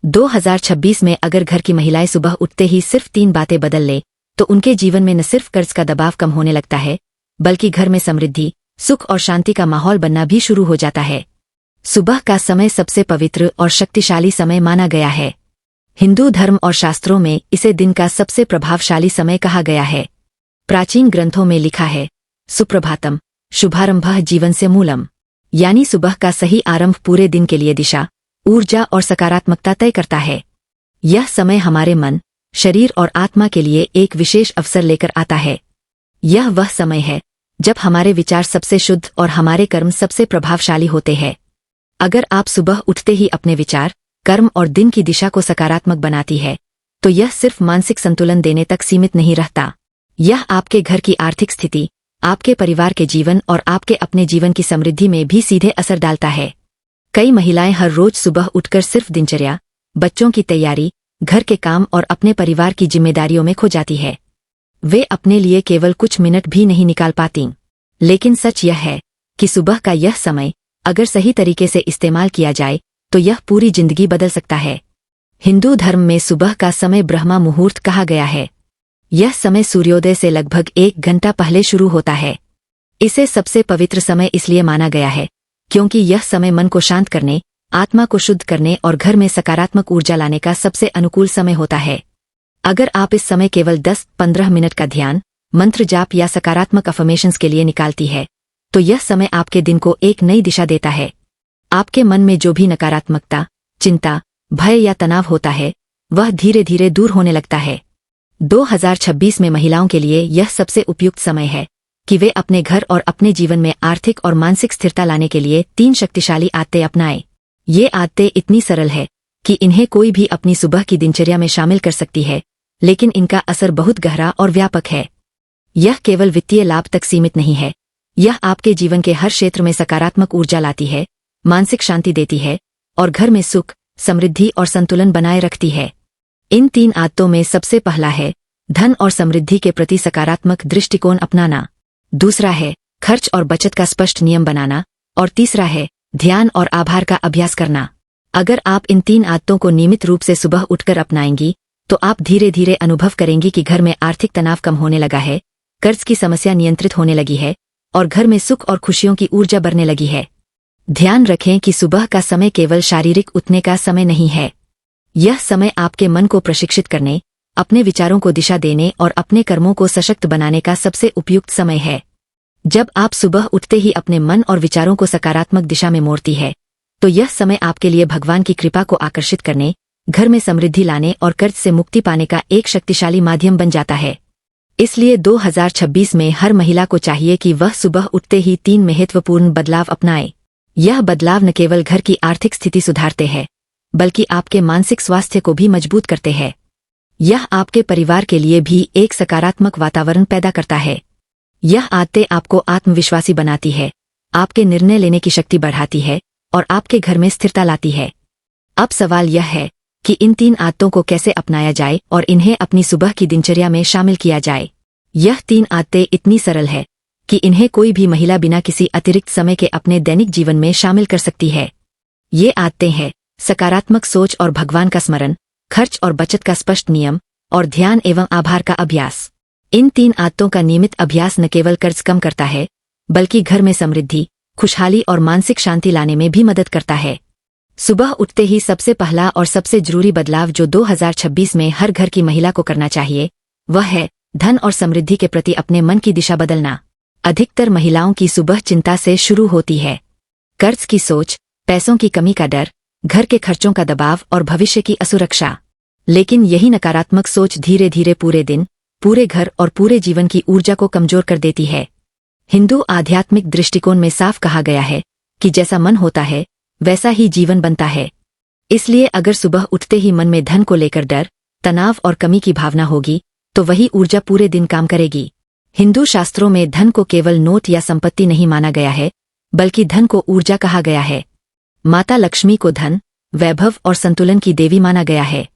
2026 में अगर घर की महिलाएं सुबह उठते ही सिर्फ 3 बातें बदल ले तो उनके जीवन में न सिर्फ कर्ज का दबाव कम होने लगता है, बल्कि घर में समृद्धि, सुख और शांति का माहौल बनना भी शुरू हो जाता है। सुबह का समय सबसे पवित्र और शक्तिशाली समय माना गया है। हिंदू धर्म और शास्त्रों में इसे दिन का सबसे प्रभावशाली समय कहा गया है। प्राचीन ग्रंथों में लिखा है, सुप्रभातम शुभारंभः जीवनस्य मूलम, यानी सुबह का सही आरंभ पूरे दिन के लिए दिशा, ऊर्जा और सकारात्मकता तय करता है। यह समय हमारे मन, शरीर और आत्मा के लिए एक विशेष अवसर लेकर आता है। यह वह समय है जब हमारे विचार सबसे शुद्ध और हमारे कर्म सबसे प्रभावशाली होते हैं। अगर आप सुबह उठते ही अपने विचार, कर्म और दिन की दिशा को सकारात्मक बनाती है, तो यह सिर्फ मानसिक संतुलन देने तक सीमित नहीं रहता। यह आपके घर की आर्थिक स्थिति, आपके परिवार के जीवन और आपके अपने जीवन की समृद्धि में भी सीधे असर डालता है। कई महिलाएं हर रोज सुबह उठकर सिर्फ दिनचर्या, बच्चों की तैयारी, घर के काम और अपने परिवार की जिम्मेदारियों में खो जाती है। वे अपने लिए केवल कुछ मिनट भी नहीं निकाल पातीं। लेकिन सच यह है कि सुबह का यह समय अगर सही तरीके से इस्तेमाल किया जाए तो यह पूरी जिंदगी बदल सकता है। हिंदू धर्म में सुबह का समय ब्रह्मा मुहूर्त कहा गया है। यह समय सूर्योदय से लगभग 1 घंटा पहले शुरू होता है। इसे सबसे पवित्र समय इसलिए माना गया है क्योंकि यह समय मन को शांत करने, आत्मा को शुद्ध करने और घर में सकारात्मक ऊर्जा लाने का सबसे अनुकूल समय होता है। अगर आप इस समय केवल 10-15 मिनट का ध्यान, मंत्र जाप या सकारात्मक अफर्मेशंस के लिए निकालती है, तो यह समय आपके दिन को एक नई दिशा देता है। आपके मन में जो भी नकारात्मकता, चिंता, भय या तनाव होता है, वह धीरे धीरे दूर होने लगता है। 2026 में महिलाओं के लिए यह सबसे उपयुक्त समय है कि वे अपने घर और अपने जीवन में आर्थिक और मानसिक स्थिरता लाने के लिए 3 शक्तिशाली आदतें अपनाएं। ये आदतें इतनी सरल है कि इन्हें कोई भी अपनी सुबह की दिनचर्या में शामिल कर सकती है, लेकिन इनका असर बहुत गहरा और व्यापक है। यह केवल वित्तीय लाभ तक सीमित नहीं है, यह आपके जीवन के हर क्षेत्र में सकारात्मक ऊर्जा लाती है, मानसिक शांति देती है और घर में सुख, समृद्धि और संतुलन बनाए रखती है। इन 3 आदतों में सबसे पहला है धन और समृद्धि के प्रति सकारात्मक दृष्टिकोण अपनाना। दूसरा है खर्च और बचत का स्पष्ट नियम बनाना और तीसरा है ध्यान और आभार का अभ्यास करना। अगर आप इन 3 आदतों को नियमित रूप से सुबह उठकर अपनाएंगी तो आप धीरे धीरे अनुभव करेंगी कि घर में आर्थिक तनाव कम होने लगा है, कर्ज की समस्या नियंत्रित होने लगी है और घर में सुख और खुशियों की ऊर्जा बढ़ने लगी है। ध्यान रखें कि सुबह का समय केवल शारीरिक उठने का समय नहीं है। यह समय आपके मन को प्रशिक्षित करने, अपने विचारों को दिशा देने और अपने कर्मों को सशक्त बनाने का सबसे उपयुक्त समय है। जब आप सुबह उठते ही अपने मन और विचारों को सकारात्मक दिशा में मोड़ती है, तो यह समय आपके लिए भगवान की कृपा को आकर्षित करने, घर में समृद्धि लाने और कर्ज से मुक्ति पाने का एक शक्तिशाली माध्यम बन जाता है। इसलिए 2026 में हर महिला को चाहिए कि वह सुबह उठते ही 3 महत्वपूर्ण बदलाव अपनाए। यह बदलाव न केवल घर की आर्थिक स्थिति सुधारते हैं, बल्कि आपके मानसिक स्वास्थ्य को भी मजबूत करते हैं। यह आपके परिवार के लिए भी एक सकारात्मक वातावरण पैदा करता है। यह आदतें आपको आत्मविश्वासी बनाती है, आपके निर्णय लेने की शक्ति बढ़ाती है और आपके घर में स्थिरता लाती है। अब सवाल यह है कि इन 3 आदतों को कैसे अपनाया जाए और इन्हें अपनी सुबह की दिनचर्या में शामिल किया जाए। यह 3 आदतें इतनी सरल है कि इन्हें कोई भी महिला बिना किसी अतिरिक्त समय के अपने दैनिक जीवन में शामिल कर सकती है। ये आदतें हैं सकारात्मक सोच और भगवान का स्मरण, खर्च और बचत का स्पष्ट नियम और ध्यान एवं आभार का अभ्यास। इन 3 आदतों का नियमित अभ्यास न केवल कर्ज कम करता है, बल्कि घर में समृद्धि, खुशहाली और मानसिक शांति लाने में भी मदद करता है। सुबह उठते ही सबसे पहला और सबसे जरूरी बदलाव जो 2026 में हर घर की महिला को करना चाहिए, वह है धन और समृद्धि के प्रति अपने मन की दिशा बदलना। अधिकतर महिलाओं की सुबह चिंता से शुरू होती है। कर्ज की सोच, पैसों की कमी का डर, घर के खर्चों का दबाव और भविष्य की असुरक्षा। लेकिन यही नकारात्मक सोच धीरे धीरे पूरे दिन, पूरे घर और पूरे जीवन की ऊर्जा को कमजोर कर देती है। हिंदू आध्यात्मिक दृष्टिकोण में साफ कहा गया है कि जैसा मन होता है वैसा ही जीवन बनता है। इसलिए अगर सुबह उठते ही मन में धन को लेकर डर, तनाव और कमी की भावना होगी तो वही ऊर्जा पूरे दिन काम करेगी। हिंदू शास्त्रों में धन को केवल नोट या संपत्ति नहीं माना गया है, बल्कि धन को ऊर्जा कहा गया है। माता लक्ष्मी को धन, वैभव और संतुलन की देवी माना गया है।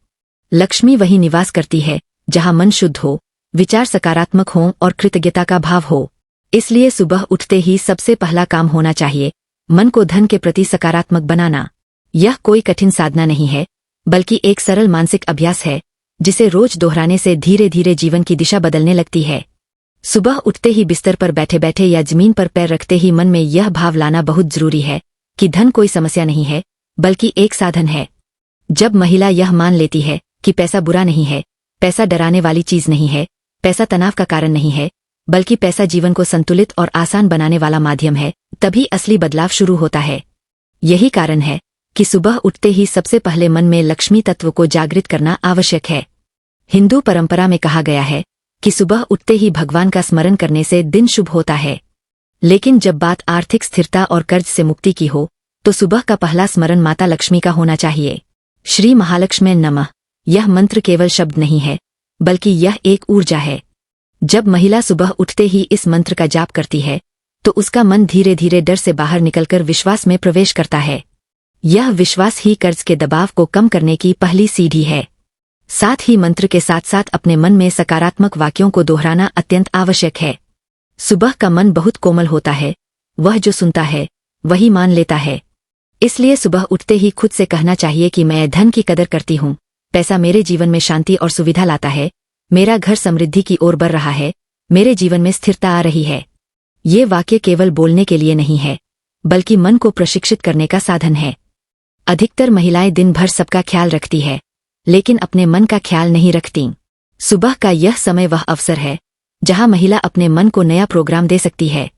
लक्ष्मी वही निवास करती है जहां मन शुद्ध हो, विचार सकारात्मक हों और कृतज्ञता का भाव हो। इसलिए सुबह उठते ही सबसे पहला काम होना चाहिए मन को धन के प्रति सकारात्मक बनाना। यह कोई कठिन साधना नहीं है, बल्कि एक सरल मानसिक अभ्यास है जिसे रोज दोहराने से धीरे धीरे जीवन की दिशा बदलने लगती है। सुबह उठते ही बिस्तर पर बैठे बैठे या जमीन पर पैर रखते ही मन में यह भाव लाना बहुत जरूरी है कि धन कोई समस्या नहीं है, बल्कि एक साधन है। जब महिला यह मान लेती है कि पैसा बुरा नहीं है, पैसा डराने वाली चीज नहीं है, पैसा तनाव का कारण नहीं है, बल्कि पैसा जीवन को संतुलित और आसान बनाने वाला माध्यम है, तभी असली बदलाव शुरू होता है। यही कारण है कि सुबह उठते ही सबसे पहले मन में लक्ष्मी तत्व को जागृत करना आवश्यक है। हिंदू परंपरा में कहा गया है कि सुबह उठते ही भगवान का स्मरण करने से दिन शुभ होता है। लेकिन जब बात आर्थिक स्थिरता और कर्ज से मुक्ति की हो तो सुबह का पहला स्मरण माता लक्ष्मी का होना चाहिए। श्री महालक्ष्मी नमः यह मंत्र केवल शब्द नहीं है, बल्कि यह एक ऊर्जा है। जब महिला सुबह उठते ही इस मंत्र का जाप करती है तो उसका मन धीरे धीरे डर से बाहर निकलकर विश्वास में प्रवेश करता है। यह विश्वास ही कर्ज के दबाव को कम करने की पहली सीढ़ी है। साथ ही मंत्र के साथ साथ अपने मन में सकारात्मक वाक्यों को दोहराना अत्यंत आवश्यक है। सुबह का मन बहुत कोमल होता है, वह जो सुनता है वही मान लेता है। इसलिए सुबह उठते ही खुद से कहना चाहिए कि मैं धन की कदर करती हूँ, पैसा मेरे जीवन में शांति और सुविधा लाता है, मेरा घर समृद्धि की ओर बढ़ रहा है, मेरे जीवन में स्थिरता आ रही है। ये वाक्य केवल बोलने के लिए नहीं है, बल्कि मन को प्रशिक्षित करने का साधन है। अधिकतर महिलाएं दिन भर सबका ख्याल रखती है, लेकिन अपने मन का ख्याल नहीं रखती। सुबह का यह समय वह अवसर है जहां महिला अपने मन को नया प्रोग्राम दे सकती है।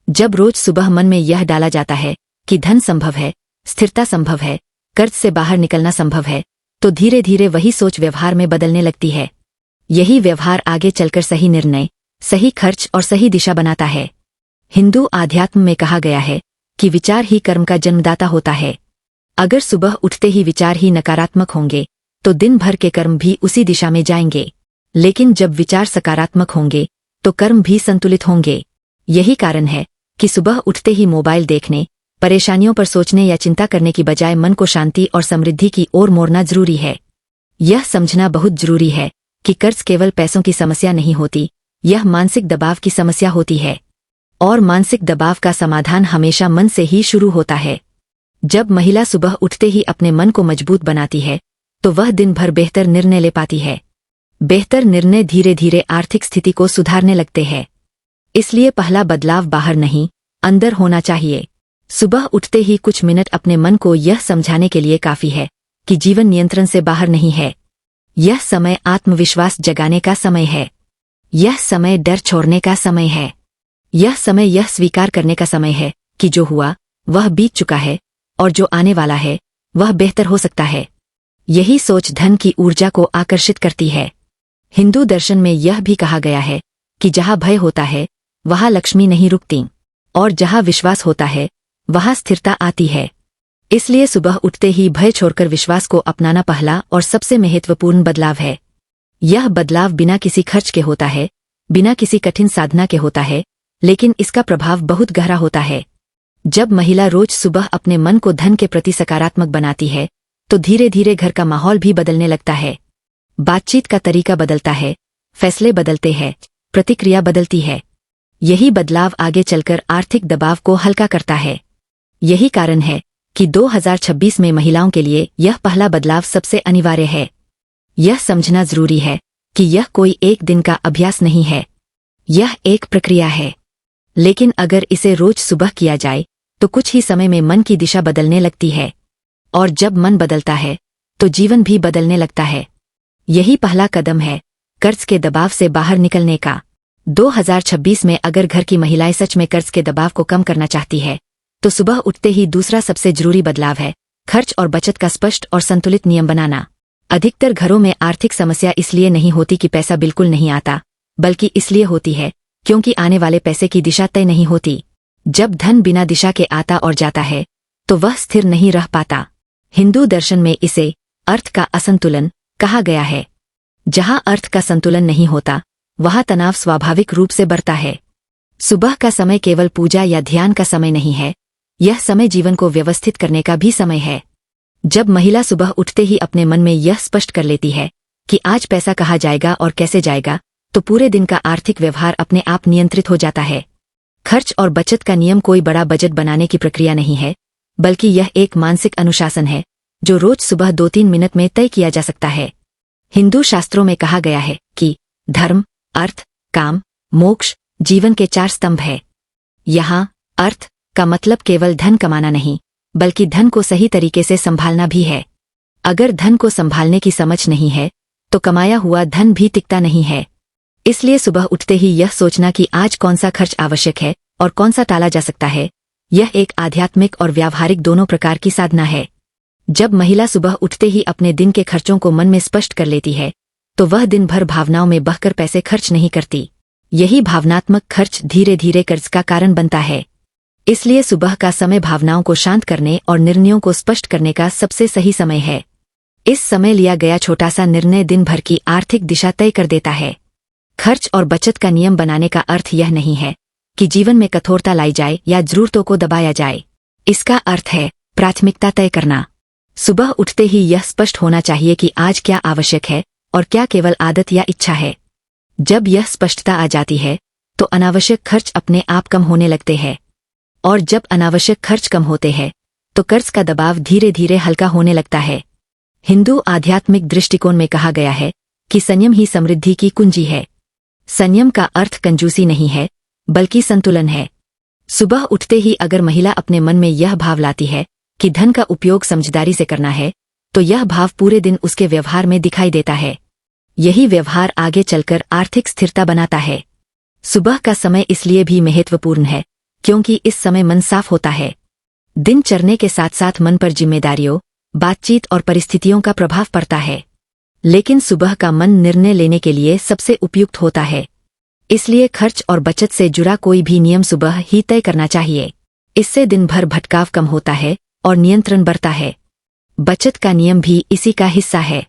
जब रोज सुबह मन में यह डाला जाता है कि धन संभव है, स्थिरता संभव है, कर्ज से बाहर निकलना संभव है, तो धीरे धीरे वही सोच व्यवहार में बदलने लगती है। यही व्यवहार आगे चलकर सही निर्णय, सही खर्च और सही दिशा बनाता है। हिंदू आध्यात्म में कहा गया है कि विचार ही कर्म का जन्मदाता होता है। अगर सुबह उठते ही विचार ही नकारात्मक होंगे तो दिन भर के कर्म भी उसी दिशा में जाएंगे। लेकिन जब विचार सकारात्मक होंगे तो कर्म भी संतुलित होंगे। यही कारण है कि सुबह उठते ही मोबाइल देखने, परेशानियों पर सोचने या चिंता करने की बजाय मन को शांति और समृद्धि की ओर मोड़ना जरूरी है। यह समझना बहुत जरूरी है कि कर्ज केवल पैसों की समस्या नहीं होती, यह मानसिक दबाव की समस्या होती है। और मानसिक दबाव का समाधान हमेशा मन से ही शुरू होता है। जब महिला सुबह उठते ही अपने मन को मजबूत बनाती है तो वह दिन भर बेहतर निर्णय ले पाती है। बेहतर निर्णय धीरे धीरे आर्थिक स्थिति को सुधारने लगते हैं। इसलिए पहला बदलाव बाहर नहीं, अंदर होना चाहिए। सुबह उठते ही कुछ मिनट अपने मन को यह समझाने के लिए काफी है कि जीवन नियंत्रण से बाहर नहीं है। यह समय आत्मविश्वास जगाने का समय है। यह समय डर छोड़ने का समय है। यह समय यह स्वीकार करने का समय है कि जो हुआ वह बीत चुका है और जो आने वाला है वह बेहतर हो सकता है। यही सोच धन की ऊर्जा को आकर्षित करती है। हिंदू दर्शन में यह भी कहा गया है कि जहां भय होता है वहां लक्ष्मी नहीं रुकती, और जहां विश्वास होता है वहां स्थिरता आती है। इसलिए सुबह उठते ही भय छोड़कर विश्वास को अपनाना पहला और सबसे महत्वपूर्ण बदलाव है। यह बदलाव बिना किसी खर्च के होता है, बिना किसी कठिन साधना के होता है, लेकिन इसका प्रभाव बहुत गहरा होता है। जब महिला रोज सुबह अपने मन को धन के प्रति सकारात्मक बनाती है तो धीरे धीरे घर का माहौल भी बदलने लगता है। बातचीत का तरीका बदलता है, फैसले बदलते हैं, प्रतिक्रिया बदलती है। यही बदलाव आगे चलकर आर्थिक दबाव को हल्का करता है। यही कारण है कि 2026 में महिलाओं के लिए यह पहला बदलाव सबसे अनिवार्य है। यह समझना जरूरी है कि यह कोई एक दिन का अभ्यास नहीं है, यह एक प्रक्रिया है। लेकिन अगर इसे रोज सुबह किया जाए तो कुछ ही समय में मन की दिशा बदलने लगती है, और जब मन बदलता है तो जीवन भी बदलने लगता है। यही पहला कदम है कर्ज के दबाव से बाहर निकलने का। 2026 में अगर घर की महिलाएं सच में कर्ज के दबाव को कम करना चाहती है तो सुबह उठते ही दूसरा सबसे जरूरी बदलाव है खर्च और बचत का स्पष्ट और संतुलित नियम बनाना। अधिकतर घरों में आर्थिक समस्या इसलिए नहीं होती कि पैसा बिल्कुल नहीं आता, बल्कि इसलिए होती है क्योंकि आने वाले पैसे की दिशा तय नहीं होती। जब धन बिना दिशा के आता और जाता है तो वह स्थिर नहीं रह पाता। हिंदू दर्शन में इसे अर्थ का असंतुलन कहा गया है। जहां अर्थ का संतुलन नहीं होता वहां तनाव स्वाभाविक रूप से बढ़ता है। सुबह का समय केवल पूजा या ध्यान का समय नहीं है, यह समय जीवन को व्यवस्थित करने का भी समय है। जब महिला सुबह उठते ही अपने मन में यह स्पष्ट कर लेती है कि आज पैसा कहाँ जाएगा और कैसे जाएगा, तो पूरे दिन का आर्थिक व्यवहार अपने आप नियंत्रित हो जाता है। खर्च और बचत का नियम कोई बड़ा बजट बनाने की प्रक्रिया नहीं है, बल्कि यह एक मानसिक अनुशासन है जो रोज सुबह 2-3 मिनट में तय किया जा सकता है। हिंदू शास्त्रों में कहा गया है कि धर्म, अर्थ, काम, मोक्ष जीवन के 4 स्तंभ है। यहाँ अर्थ का मतलब केवल धन कमाना नहीं, बल्कि धन को सही तरीके से संभालना भी है। अगर धन को संभालने की समझ नहीं है तो कमाया हुआ धन भी टिकता नहीं है। इसलिए सुबह उठते ही यह सोचना कि आज कौन सा खर्च आवश्यक है और कौन सा टाला जा सकता है, यह एक आध्यात्मिक और व्यावहारिक दोनों प्रकार की साधना है। जब महिला सुबह उठते ही अपने दिन के खर्चों को मन में स्पष्ट कर लेती है तो वह दिन भर भावनाओं में बहकर पैसे खर्च नहीं करती। यही भावनात्मक खर्च धीरे धीरे कर्ज का कारण बनता है। इसलिए सुबह का समय भावनाओं को शांत करने और निर्णयों को स्पष्ट करने का सबसे सही समय है। इस समय लिया गया छोटा सा निर्णय दिन भर की आर्थिक दिशा तय कर देता है। खर्च और बचत का नियम बनाने का अर्थ यह नहीं है कि जीवन में कठोरता लाई जाए या जरूरतों को दबाया जाए। इसका अर्थ है प्राथमिकता तय करना। सुबह उठते ही यह स्पष्ट होना चाहिए कि आज क्या आवश्यक है और क्या केवल आदत या इच्छा है। जब यह स्पष्टता आ जाती है तो अनावश्यक खर्च अपने आप कम होने लगते हैं, और जब अनावश्यक खर्च कम होते हैं तो कर्ज का दबाव धीरे धीरे हल्का होने लगता है। हिंदू आध्यात्मिक दृष्टिकोण में कहा गया है कि संयम ही समृद्धि की कुंजी है। संयम का अर्थ कंजूसी नहीं है, बल्कि संतुलन है। सुबह उठते ही अगर महिला अपने मन में यह भाव लाती है कि धन का उपयोग समझदारी से करना है, तो यह भाव पूरे दिन उसके व्यवहार में दिखाई देता है। यही व्यवहार आगे चलकर आर्थिक स्थिरता बनाता है। सुबह का समय इसलिए भी महत्वपूर्ण है क्योंकि इस समय मन साफ होता है। दिन चढ़ने के साथ साथ मन पर जिम्मेदारियों, बातचीत और परिस्थितियों का प्रभाव पड़ता है। लेकिन सुबह का मन निर्णय लेने के लिए सबसे उपयुक्त होता है। इसलिए खर्च और बचत से जुड़ा कोई भी नियम सुबह ही तय करना चाहिए। इससे दिन भर भटकाव कम होता है और नियंत्रण बढ़ता है। बचत का नियम भी इसी का हिस्सा है।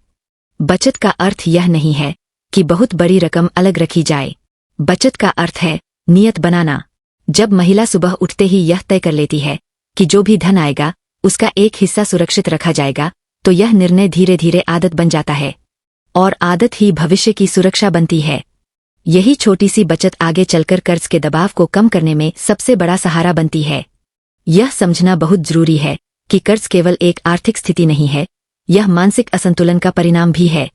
बचत का अर्थ यह नहीं है कि बहुत बड़ी रकम अलग रखी जाए। बचत का अर्थ है नियत बनाना। जब महिला सुबह उठते ही यह तय कर लेती है कि जो भी धन आएगा उसका एक हिस्सा सुरक्षित रखा जाएगा, तो यह निर्णय धीरे धीरे आदत बन जाता है, और आदत ही भविष्य की सुरक्षा बनती है। यही छोटी सी बचत आगे चलकर कर्ज के दबाव को कम करने में सबसे बड़ा सहारा बनती है। यह समझना बहुत जरूरी है कि कर्ज केवल एक आर्थिक स्थिति नहीं है, यह मानसिक असंतुलन का परिणाम भी है।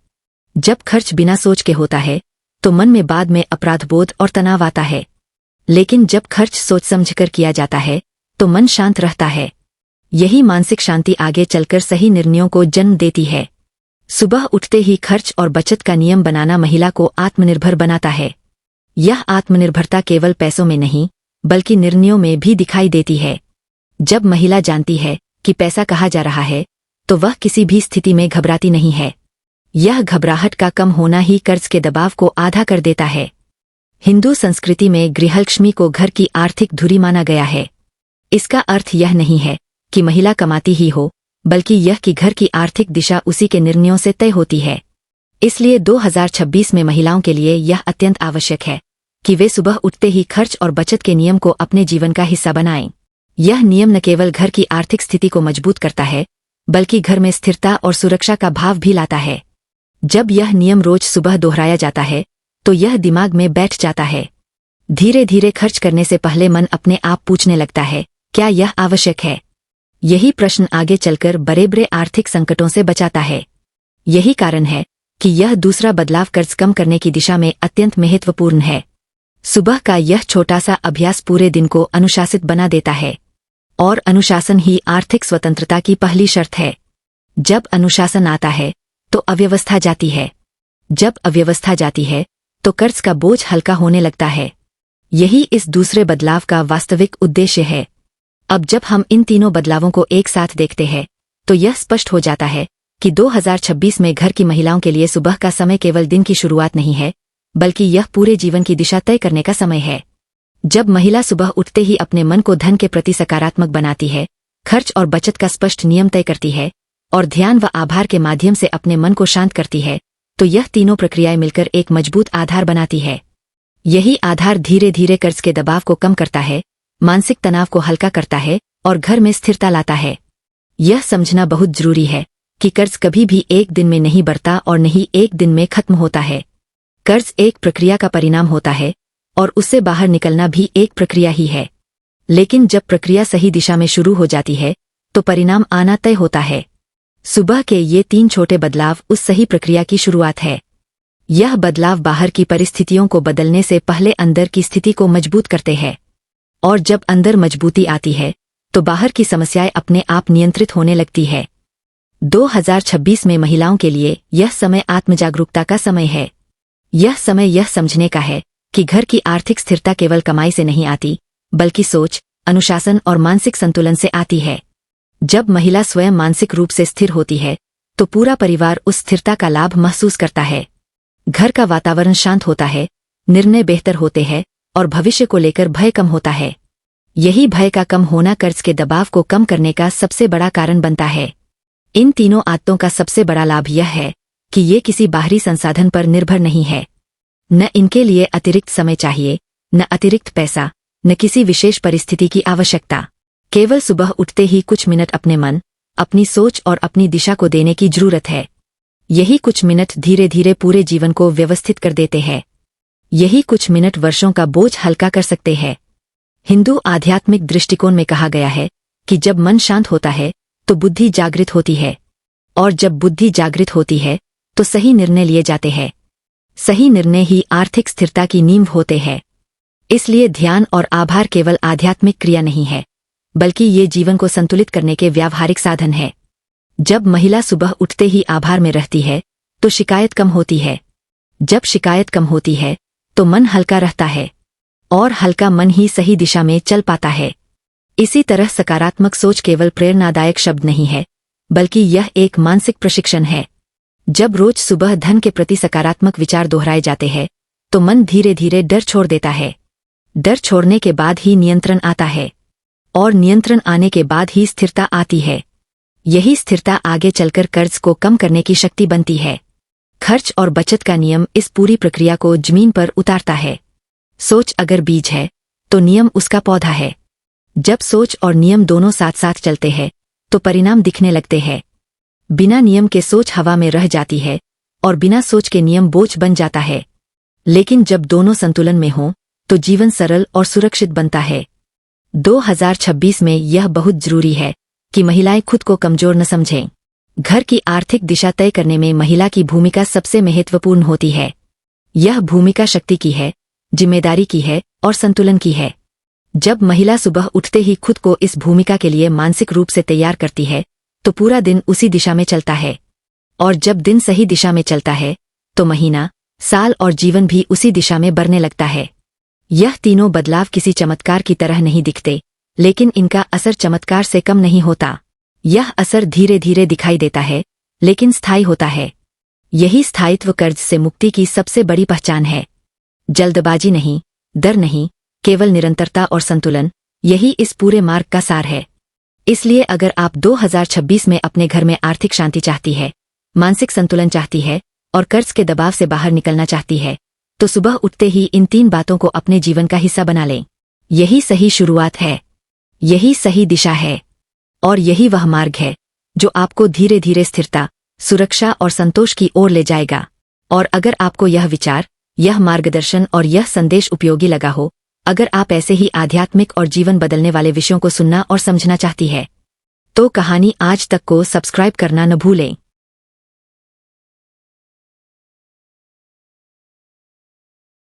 जब खर्च बिना सोच के होता है तो मन में बाद में अपराधबोध और तनाव आता है, लेकिन जब खर्च सोच समझकर किया जाता है तो मन शांत रहता है। यही मानसिक शांति आगे चलकर सही निर्णयों को जन्म देती है। सुबह उठते ही खर्च और बचत का नियम बनाना महिला को आत्मनिर्भर बनाता है। यह आत्मनिर्भरता केवल पैसों में नहीं, बल्कि निर्णयों में भी दिखाई देती है। जब महिला जानती है कि पैसा कहाँ जा रहा है तो वह किसी भी स्थिति में घबराती नहीं है। यह घबराहट का कम होना ही कर्ज के दबाव को आधा कर देता है। हिंदू संस्कृति में गृहलक्ष्मी को घर की आर्थिक धुरी माना गया है। इसका अर्थ यह नहीं है कि महिला कमाती ही हो, बल्कि यह कि घर की आर्थिक दिशा उसी के निर्णयों से तय होती है। इसलिए 2026 में महिलाओं के लिए यह अत्यंत आवश्यक है कि वे सुबह उठते ही खर्च और बचत के नियम को अपने जीवन का हिस्सा बनाएं। यह नियम न केवल घर की आर्थिक स्थिति को मजबूत करता है, बल्कि घर में स्थिरता और सुरक्षा का भाव भी लाता है। जब यह नियम रोज सुबह दोहराया जाता है तो यह दिमाग में बैठ जाता है। धीरे धीरे खर्च करने से पहले मन अपने आप पूछने लगता है, क्या यह आवश्यक है? यही प्रश्न आगे चलकर बड़े बड़े आर्थिक संकटों से बचाता है। यही कारण है कि यह दूसरा बदलाव कर्ज कम करने की दिशा में अत्यंत महत्वपूर्ण है। सुबह का यह छोटा सा अभ्यास पूरे दिन को अनुशासित बना देता है, और अनुशासन ही आर्थिक स्वतंत्रता की पहली शर्त है। जब अनुशासन आता है तो अव्यवस्था जाती है। जब अव्यवस्था जाती है तो कर्ज का बोझ हल्का होने लगता है। यही इस दूसरे बदलाव का वास्तविक उद्देश्य है। अब जब हम इन तीनों बदलावों को एक साथ देखते हैं तो यह स्पष्ट हो जाता है कि 2026 में घर की महिलाओं के लिए सुबह का समय केवल दिन की शुरुआत नहीं है, बल्कि यह पूरे जीवन की दिशा तय करने का समय है। जब महिला सुबह उठते ही अपने मन को धन के प्रति सकारात्मक बनाती है, खर्च और बचत का स्पष्ट नियम तय करती है और ध्यान व आभार के माध्यम से अपने मन को शांत करती है, तो यह तीनों प्रक्रियाएं मिलकर एक मजबूत आधार बनाती है। यही आधार धीरे धीरे कर्ज के दबाव को कम करता है, मानसिक तनाव को हल्का करता है और घर में स्थिरता लाता है। यह समझना बहुत जरूरी है कि कर्ज कभी भी एक दिन में नहीं बढ़ता और नहीं एक दिन में खत्म होता है। कर्ज एक प्रक्रिया का परिणाम होता है और उससे बाहर निकलना भी एक प्रक्रिया ही है। लेकिन जब प्रक्रिया सही दिशा में शुरू हो जाती है तो परिणाम आना तय होता है। सुबह के ये 3 छोटे बदलाव उस सही प्रक्रिया की शुरुआत है। यह बदलाव बाहर की परिस्थितियों को बदलने से पहले अंदर की स्थिति को मजबूत करते हैं, और जब अंदर मजबूती आती है तो बाहर की समस्याएं अपने आप नियंत्रित होने लगती है। 2026 में महिलाओं के लिए यह समय आत्मजागरूकता का समय है। यह समय यह समझने का है कि घर की आर्थिक स्थिरता केवल कमाई से नहीं आती, बल्कि सोच, अनुशासन और मानसिक संतुलन से आती है। जब महिला स्वयं मानसिक रूप से स्थिर होती है तो पूरा परिवार उस स्थिरता का लाभ महसूस करता है। घर का वातावरण शांत होता है, निर्णय बेहतर होते हैं और भविष्य को लेकर भय कम होता है। यही भय का कम होना कर्ज के दबाव को कम करने का सबसे बड़ा कारण बनता है। इन तीनों आदतों का सबसे बड़ा लाभ यह है कि ये किसी बाहरी संसाधन पर निर्भर नहीं है। न इनके लिए अतिरिक्त समय चाहिए, न अतिरिक्त पैसा, न किसी विशेष परिस्थिति की आवश्यकता। केवल सुबह उठते ही कुछ मिनट अपने मन, अपनी सोच और अपनी दिशा को देने की जरूरत है। यही कुछ मिनट धीरे धीरे पूरे जीवन को व्यवस्थित कर देते हैं। यही कुछ मिनट वर्षों का बोझ हल्का कर सकते हैं। हिंदू आध्यात्मिक दृष्टिकोण में कहा गया है कि जब मन शांत होता है तो बुद्धि जागृत होती है, और जब बुद्धि जागृत होती है तो सही निर्णय लिए जाते हैं। सही निर्णय ही आर्थिक स्थिरता की नींव होते हैं। इसलिए ध्यान और आभार केवल आध्यात्मिक क्रिया नहीं है, बल्कि ये जीवन को संतुलित करने के व्यावहारिक साधन है। जब महिला सुबह उठते ही आभार में रहती है तो शिकायत कम होती है। जब शिकायत कम होती है तो मन हल्का रहता है, और हल्का मन ही सही दिशा में चल पाता है। इसी तरह सकारात्मक सोच केवल प्रेरणादायक शब्द नहीं है, बल्कि यह एक मानसिक प्रशिक्षण है। जब रोज सुबह धन के प्रति सकारात्मक विचार दोहराए जाते हैं तो मन धीरे धीरे डर छोड़ देता है। डर छोड़ने के बाद ही नियंत्रण आता है, और नियंत्रण आने के बाद ही स्थिरता आती है। यही स्थिरता आगे चलकर कर्ज को कम करने की शक्ति बनती है। खर्च और बचत का नियम इस पूरी प्रक्रिया को जमीन पर उतारता है। सोच अगर बीज है तो नियम उसका पौधा है। जब सोच और नियम दोनों साथ साथ चलते हैं तो परिणाम दिखने लगते हैं। बिना नियम के सोच हवा में रह जाती है, और बिना सोच के नियम बोझ बन जाता है। लेकिन जब दोनों संतुलन में हों तो जीवन सरल और सुरक्षित बनता है। 2026 में यह बहुत जरूरी है कि महिलाएं खुद को कमजोर न समझें। घर की आर्थिक दिशा तय करने में महिला की भूमिका सबसे महत्वपूर्ण होती है। यह भूमिका शक्ति की है, जिम्मेदारी की है और संतुलन की है। जब महिला सुबह उठते ही खुद को इस भूमिका के लिए मानसिक रूप से तैयार करती है तो पूरा दिन उसी दिशा में चलता है, और जब दिन सही दिशा में चलता है तो महीना, साल और जीवन भी उसी दिशा में बढ़ने लगता है। यह तीनों बदलाव किसी चमत्कार की तरह नहीं दिखते, लेकिन इनका असर चमत्कार से कम नहीं होता। यह असर धीरे धीरे दिखाई देता है, लेकिन स्थायी होता है। यही स्थायित्व कर्ज से मुक्ति की सबसे बड़ी पहचान है। जल्दबाजी नहीं, डर नहीं, केवल निरंतरता और संतुलन, यही इस पूरे मार्ग का सार है। इसलिए अगर आप 2026 में अपने घर में आर्थिक शांति चाहती है, मानसिक संतुलन चाहती है और कर्ज के दबाव से बाहर निकलना चाहती है, तो सुबह उठते ही इन 3 बातों को अपने जीवन का हिस्सा बना लें। यही सही शुरुआत है, यही सही दिशा है, और यही वह मार्ग है जो आपको धीरे धीरे स्थिरता, सुरक्षा और संतोष की ओर ले जाएगा। और अगर आपको यह विचार, यह मार्गदर्शन और यह संदेश उपयोगी लगा हो, अगर आप ऐसे ही आध्यात्मिक और जीवन बदलने वाले विषयों को सुनना और समझना चाहती है, तो कहानी आज तक को सब्सक्राइब करना न भूलें।